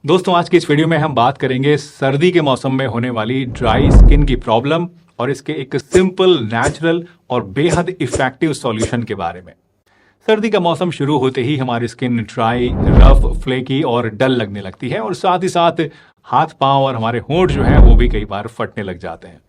दोस्तों आज की इस वीडियो में हम बात करेंगे सर्दी के मौसम में होने वाली ड्राई स्किन की प्रॉब्लम और इसके एक सिंपल, नेचुरल और बेहद इफेक्टिव सॉल्यूशन के बारे में। सर्दी का मौसम शुरू होते ही हमारी स्किन ड्राई, रफ, फ्लेकी और डल लगने लगती है और साथ ही साथ हाथ पांव और हमारे होंठ जो है वो भी कई बार फटने लग जाते हैं।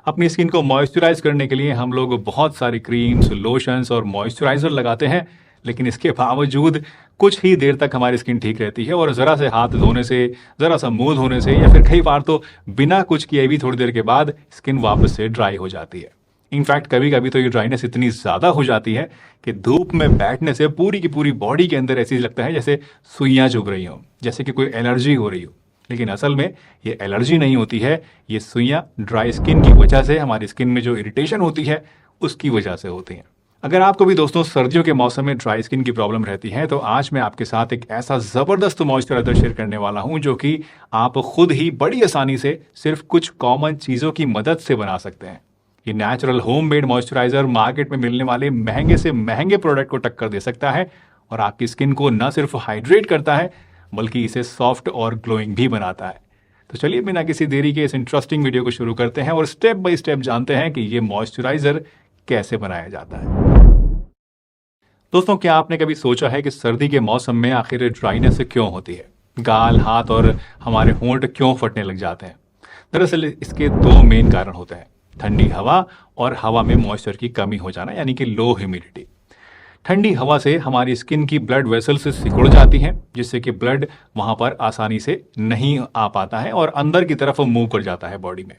अपनी स्किन को मॉइस्चराइज करने के लिए हम लोग बहुत सारी क्रीम्स, लोशंस और मॉइस्चराइजर लगाते हैं, लेकिन इसके बावजूद कुछ ही देर तक हमारी स्किन ठीक रहती है और ज़रा से हाथ धोने से, ज़रा सा मुंह धोने से या फिर कई बार तो बिना कुछ किए भी थोड़ी देर के बाद स्किन वापस से ड्राई हो जाती है। इनफैक्ट कभी कभी तो ये ड्राइनेस इतनी ज़्यादा हो जाती है कि धूप में बैठने से पूरी की पूरी बॉडी के अंदर ऐसी लगता है जैसे सुइयाँ चुभ रही हों, जैसे कि कोई एलर्जी हो रही हो। लेकिन असल में ये एलर्जी नहीं होती है, ये सुइयाँ ड्राई स्किन की वजह से, हमारी स्किन में जो इरिटेशन होती है उसकी वजह से होती हैं। अगर आपको भी दोस्तों सर्दियों के मौसम में ड्राई स्किन की प्रॉब्लम रहती है तो आज मैं आपके साथ एक ऐसा ज़बरदस्त मॉइस्चराइजर शेयर करने वाला हूं जो कि आप खुद ही बड़ी आसानी से सिर्फ कुछ कॉमन चीज़ों की मदद से बना सकते हैं। ये नेचुरल होममेड मॉइस्चराइजर मार्केट में मिलने वाले महंगे से महंगे प्रोडक्ट को टक्कर दे सकता है और आपकी स्किन को न सिर्फ हाइड्रेट करता है बल्कि इसे सॉफ्ट और ग्लोइंग भी बनाता है। तो चलिए बिना किसी देरी के इस इंटरेस्टिंग वीडियो को शुरू करते हैं और स्टेप बाय स्टेप जानते हैं कि ये मॉइस्चराइजर कैसे बनाया जाता है। दोस्तों क्या आपने कभी सोचा है कि सर्दी के मौसम में आखिर ड्राइनेस क्यों होती है? गाल, हाथ और हमारे होंठ क्यों फटने लग जाते हैं? दरअसल इसके दो मेन कारण होते हैं, ठंडी हवा और हवा में मॉइस्चर की कमी हो जाना, यानी कि लो ह्यूमिडिटी। ठंडी हवा से हमारी स्किन की ब्लड वेसल्स सिकुड़ जाती हैं, जिससे कि ब्लड वहां पर आसानी से नहीं आ पाता है और अंदर की तरफ मूव कर जाता है बॉडी में।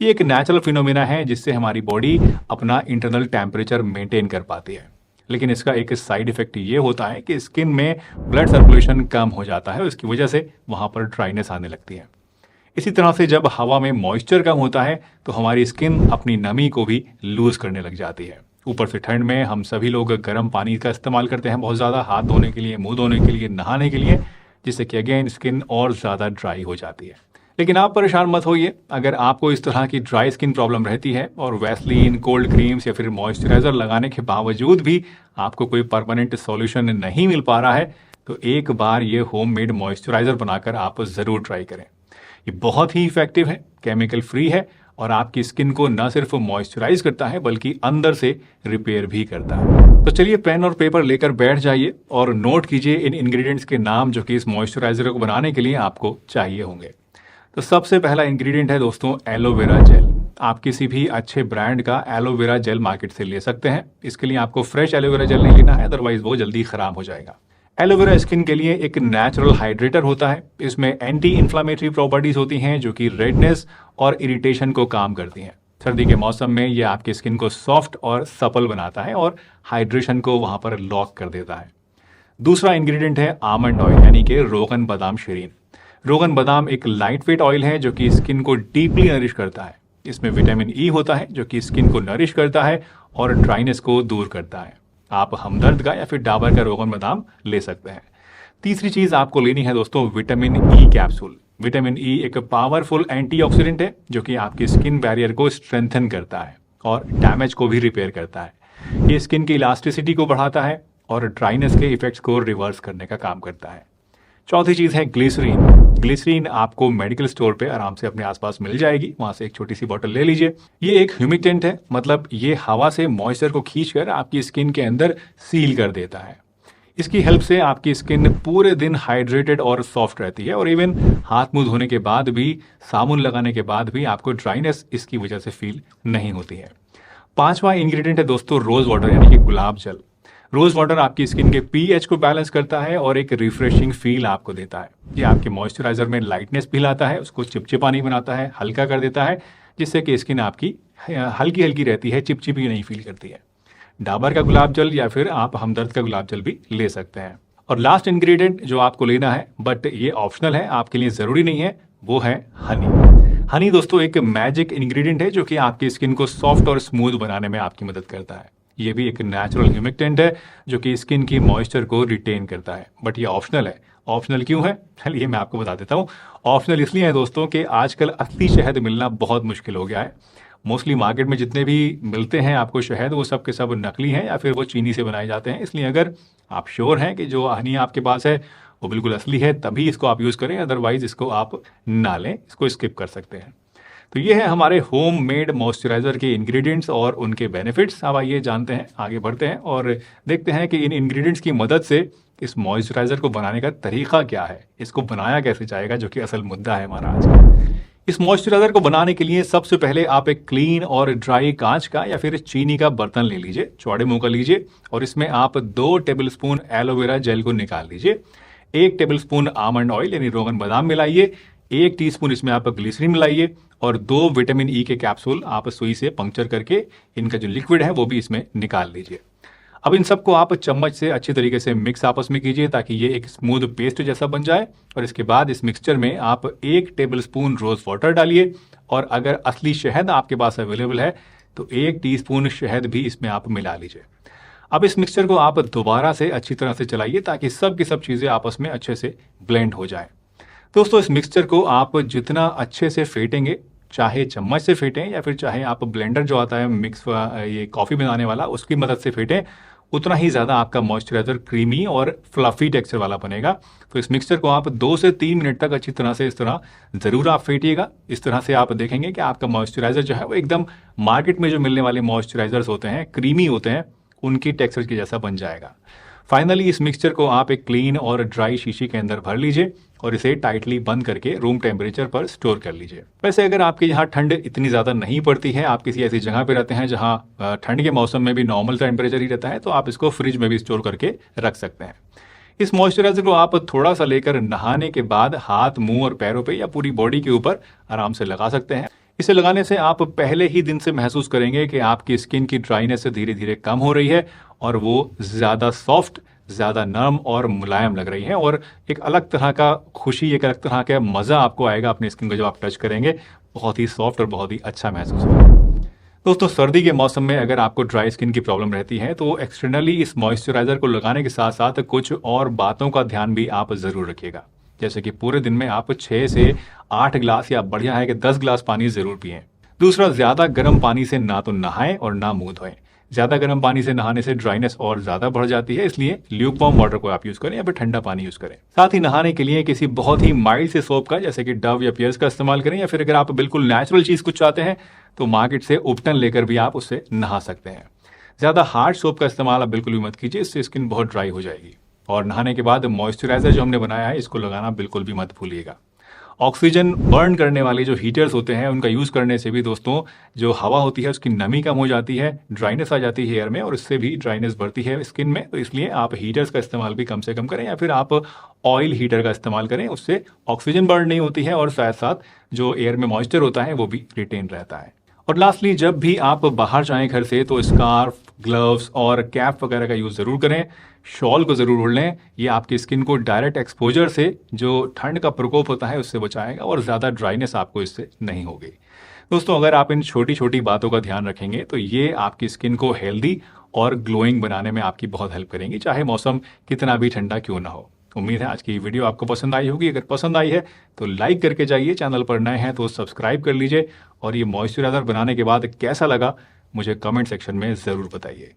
ये एक नेचुरल फिनोमिना है जिससे हमारी बॉडी अपना इंटरनल टेम्परेचर मेंटेन कर पाती है। लेकिन इसका एक साइड इफेक्ट ये होता है कि स्किन में ब्लड सर्कुलेशन कम हो जाता है और इसकी वजह से वहां पर ड्राइनेस आने लगती है। इसी तरह से जब हवा में मॉइस्चर कम होता है तो हमारी स्किन अपनी नमी को भी लूज करने लग जाती है। ऊपर से ठंड में हम सभी लोग गर्म पानी का इस्तेमाल करते हैं बहुत ज़्यादा, हाथ धोने के लिए, मुंह धोने के लिए, नहाने के लिए, जिससे कि अगेन स्किन और ज़्यादा ड्राई हो जाती है। लेकिन आप परेशान मत होइए, अगर आपको इस तरह की ड्राई स्किन प्रॉब्लम रहती है और वैसलीन, कोल्ड क्रीम्स या फिर मॉइस्चराइजर लगाने के बावजूद भी आपको कोई परमानेंट सॉल्यूशन नहीं मिल पा रहा है तो एक बार ये होममेड मॉइस्चराइजर बनाकर आप ज़रूर ट्राई करें। ये बहुत ही इफेक्टिव है, केमिकल फ्री है और आपकी स्किन को न सिर्फ मॉइस्चराइज करता है बल्कि अंदर से रिपेयर भी करता है। तो चलिए पेन और पेपर लेकर बैठ जाइए और नोट कीजिए इन इंग्रेडिएंट्स के नाम जो कि इस मॉइस्चराइजर को बनाने के लिए आपको चाहिए होंगे। तो सबसे पहला इंग्रेडिएंट है दोस्तों एलोवेरा जेल। आप किसी भी अच्छे ब्रांड का एलोवेरा जेल मार्केट से ले सकते हैं। इसके लिए आपको फ्रेश एलोवेरा जेल नहीं लेना है, अदरवाइज वो जल्दी खराब हो जाएगा। एलोवेरा स्किन के लिए एक नेचुरल हाइड्रेटर होता है। इसमें एंटी इन्फ्लामेटरी प्रॉपर्टीज होती हैं जो कि रेडनेस और इरिटेशन को काम करती हैं। सर्दी के मौसम में ये आपकी स्किन को सॉफ्ट और सपल बनाता है और हाइड्रेशन को वहां पर लॉक कर देता है। दूसरा इंग्रेडिएंट है आमंड ऑयल, यानी कि रोगन बादाम शरीन। रोगन बादाम एक लाइट वेट ऑयल है जो कि स्किन को डीपली नरिश करता है। इसमें विटामिन ई होता है जो कि स्किन को नरिश करता है और ड्राइनेस को दूर करता है। आप हमदर्द का या फिर डाबर का रोगन बादाम ले सकते हैं। तीसरी चीज आपको लेनी है दोस्तों vitamin E capsule. Vitamin E एक पावरफुल एंटीऑक्सीडेंट है जो कि आपकी स्किन बैरियर को स्ट्रेंथन करता है और डैमेज को भी रिपेयर करता है। ये स्किन की इलास्टिसिटी को बढ़ाता है और ड्राइनेस के इफेक्ट्स को रिवर्स करने का काम करता है। चौथी चीज है ग्लिसरीन। ग्लिसरीन आपको मेडिकल स्टोर पे आराम से अपने आसपास मिल जाएगी, वहां से एक छोटी सी बोतल ले लीजिए। ये एक ह्यूमिटेंट है, मतलब ये हवा से मॉइस्चर को खींचकर आपकी स्किन के अंदर सील कर देता है। इसकी हेल्प से आपकी स्किन पूरे दिन हाइड्रेटेड और सॉफ्ट रहती है और इवन हाथ मुंह धोने के बाद भी, साबुन लगाने के बाद भी आपको ड्राइनेस इसकी वजह से फील नहीं होती है। पांचवा इंग्रेडिएंट है दोस्तों रोज वाटर, यानी कि गुलाब जल। रोज वाटर आपकी स्किन के पीएच को बैलेंस करता है और एक रिफ्रेशिंग फील आपको देता है। ये आपके मॉइस्चराइजर में लाइटनेस भी लाता है, उसको चिपचिपा नहीं बनाता है, हल्का कर देता है, जिससे कि स्किन आपकी हल्की हल्की रहती है, चिपचिपी नहीं फील करती है। डाबर का गुलाब जल या फिर आप हमदर्द का गुलाब जल भी ले सकते हैं। और लास्ट इंग्रेडिएंट जो आपको लेना है, बट ये ऑप्शनल है, आपके लिए जरूरी नहीं है, वो है हनी। हनी दोस्तों एक मैजिक इंग्रेडिएंट है जो कि आपकी स्किन को सॉफ्ट और स्मूथ बनाने में आपकी मदद करता है। ये भी एक नेचुरल ह्यूमिक्टेंट है जो कि स्किन की मॉइस्चर को रिटेन करता है, बट ये ऑप्शनल है। ऑप्शनल क्यों है, चलिए मैं आपको बता देता हूँ। ऑप्शनल इसलिए है दोस्तों कि आजकल असली शहद मिलना बहुत मुश्किल हो गया है। मोस्टली मार्केट में जितने भी मिलते हैं आपको शहद, वो सब के सब नकली हैं या फिर वो चीनी से बनाए जाते हैं। इसलिए अगर आप श्योर हैं कि जो हनी आपके पास है वो बिल्कुल असली है, तभी इसको आप यूज़ करें, अदरवाइज इसको आप ना लें, इसको स्किप कर सकते हैं। तो ये है हमारे होम मेड मॉइस्चराइज़र के इंग्रेडिएंट्स और उनके बेनिफिट्स। अब आइए जानते हैं, आगे बढ़ते हैं और देखते हैं कि इन इंग्रेडिएंट्स की मदद से इस मॉइस्चराइज़र को बनाने का तरीका क्या है, इसको बनाया कैसे जाएगा, जो कि असल मुद्दा है हमारा आज का। इस मॉइस्चराइज़र को बनाने के लिए सबसे पहले आप एक क्लीन और ड्राई कांच का या फिर चीनी का बर्तन ले लीजिए, चौड़े मुंह का लीजिए, और इसमें आप 2 टेबलस्पून एलोवेरा जेल को निकाल लीजिए। 1 टेबलस्पून आमंड ऑयल यानी रोगन बादाम मिलाइए। 1 टीस्पून इसमें आप ग्लिसरीन मिलाइए और 2 विटामिन ई के कैप्सूल आप सुई से पंक्चर करके इनका जो लिक्विड है वो भी इसमें निकाल लीजिए। अब इन सबको आप चम्मच से अच्छी तरीके से मिक्स आपस में कीजिए ताकि ये एक स्मूथ पेस्ट जैसा बन जाए। और इसके बाद इस मिक्सचर में आप 1 टेबलस्पून रोज वाटर डालिए, और अगर असली शहद आपके पास अवेलेबल है तो 1 टीस्पून शहद भी इसमें आप मिला लीजिए। अब इस मिक्सचर को आप दोबारा से अच्छी तरह से चलाइए ताकि सब की सब चीज़ें आपस में अच्छे से ब्लेंड हो जाए। दोस्तों, इस मिक्सचर को आप जितना अच्छे से फेंटेंगे, चाहे चम्मच से फेंटें या फिर चाहे आप ब्लेंडर जो आता है मिक्स ये कॉफ़ी बनाने वाला उसकी मदद से फेंटें, उतना ही ज़्यादा आपका मॉइस्चराइज़र क्रीमी और फ्लफी टेक्सचर वाला बनेगा। तो इस मिक्सचर को आप 2 से 3 मिनट तक अच्छी तरह से इस तरह ज़रूर आप फेंटिएगा। इस तरह से आप देखेंगे कि आपका मॉइस्चराइज़र जो है वो एकदम मार्केट में जो मिलने वाले मॉइस्चराइज़र्स होते हैं, क्रीमी होते हैं, उनकी टेक्सचर के जैसा बन जाएगा। फाइनली इस मिक्सचर को आप एक क्लीन और ड्राई शीशी के अंदर भर लीजिए और इसे टाइटली बंद करके रूम टेम्परेचर पर स्टोर कर लीजिए। वैसे अगर आपके यहाँ ठंड इतनी ज़्यादा नहीं पड़ती है, आप किसी ऐसी जगह पे रहते हैं जहाँ ठंड के मौसम में भी नॉर्मल टेम्परेचर ही रहता है, तो आप इसको फ्रिज में भी स्टोर करके रख सकते हैं। इस मॉइस्चराइजर को आप थोड़ा सा लेकर नहाने के बाद हाथ, मुंह और पैरों पे या पूरी बॉडी के ऊपर आराम से लगा सकते हैं। इसे लगाने से आप पहले ही दिन से महसूस करेंगे कि आपकी स्किन की ड्राइनेस धीरे धीरे कम हो रही है और वो ज़्यादा सॉफ्ट, ज़्यादा नरम और मुलायम लग रही है, और एक अलग तरह का खुशी, एक अलग तरह का मज़ा आपको आएगा अपनी स्किन को जब आप टच करेंगे। बहुत ही सॉफ्ट और बहुत ही अच्छा महसूस होगा। दोस्तों, सर्दी के मौसम में अगर आपको ड्राई स्किन की प्रॉब्लम रहती है तो एक्सटर्नली इस मॉइस्चराइज़र को लगाने के साथ साथ कुछ और बातों का ध्यान भी आप ज़रूर रखिएगा। जैसे कि पूरे दिन में आप 6 से 8 गिलास या बढ़िया है कि 10 गिलास पानी ज़रूर पिएं। दूसरा, ज़्यादा गर्म पानी से ना तो नहाएं और ना मुंह धोएं। ज़्यादा गर्म पानी से नहाने से ड्राइनेस और ज़्यादा बढ़ जाती है, इसलिए ल्यूकवार्म वाटर को आप यूज़ करें या फिर ठंडा पानी यूज़ करें। साथ ही नहाने के लिए किसी बहुत ही माइल्ड से सोप का, जैसे कि डव या पियर्स का इस्तेमाल करें, या फिर अगर आप बिल्कुल नेचुरल चीज़ कुछ चाहते हैं तो मार्केट से उपटन लेकर भी आप उससे नहा सकते हैं। ज़्यादा हार्ड सोप का इस्तेमाल आप बिल्कुल भी मत कीजिए, इससे स्किन बहुत ड्राई हो जाएगी। और नहाने के बाद मॉइस्चराइज़र जो हमने बनाया है इसको लगाना बिल्कुल भी मत भूलिएगा। ऑक्सीजन बर्न करने वाले जो हीटर्स होते हैं उनका यूज़ करने से भी दोस्तों जो हवा होती है उसकी नमी कम हो जाती है, ड्राइनेस आ जाती है हेयर में, और इससे भी ड्राइनेस बढ़ती है स्किन में। तो इसलिए आप हीटर्स का इस्तेमाल भी कम से कम करें, या फिर आप ऑयल हीटर का इस्तेमाल करें। उससे ऑक्सीजन बर्न नहीं होती है और साथ साथ जो एयर में मॉइस्चर होता है वो भी रिटेन रहता है। और लास्टली, जब भी आप बाहर जाएं घर से तो स्कार्फ, ग्लव्स और कैप वगैरह का यूज़ ज़रूर करें। शॉल को ज़रूर ओढ़ लें, ये आपकी स्किन को डायरेक्ट एक्सपोजर से, जो ठंड का प्रकोप होता है, उससे बचाएगा और ज़्यादा ड्राइनेस आपको इससे नहीं होगी। दोस्तों, अगर आप इन छोटी छोटी बातों का ध्यान रखेंगे तो ये आपकी स्किन को हेल्दी और ग्लोइंग बनाने में आपकी बहुत हेल्प करेंगी, चाहे मौसम कितना भी ठंडा क्यों ना हो। उम्मीद है आज की वीडियो आपको पसंद आई होगी। अगर पसंद आई है तो लाइक करके जाइए, चैनल पर नए हैं तो सब्सक्राइब कर लीजिए, और ये मॉइस्चराइज़र बनाने के बाद कैसा लगा मुझे कमेंट सेक्शन में ज़रूर बताइए।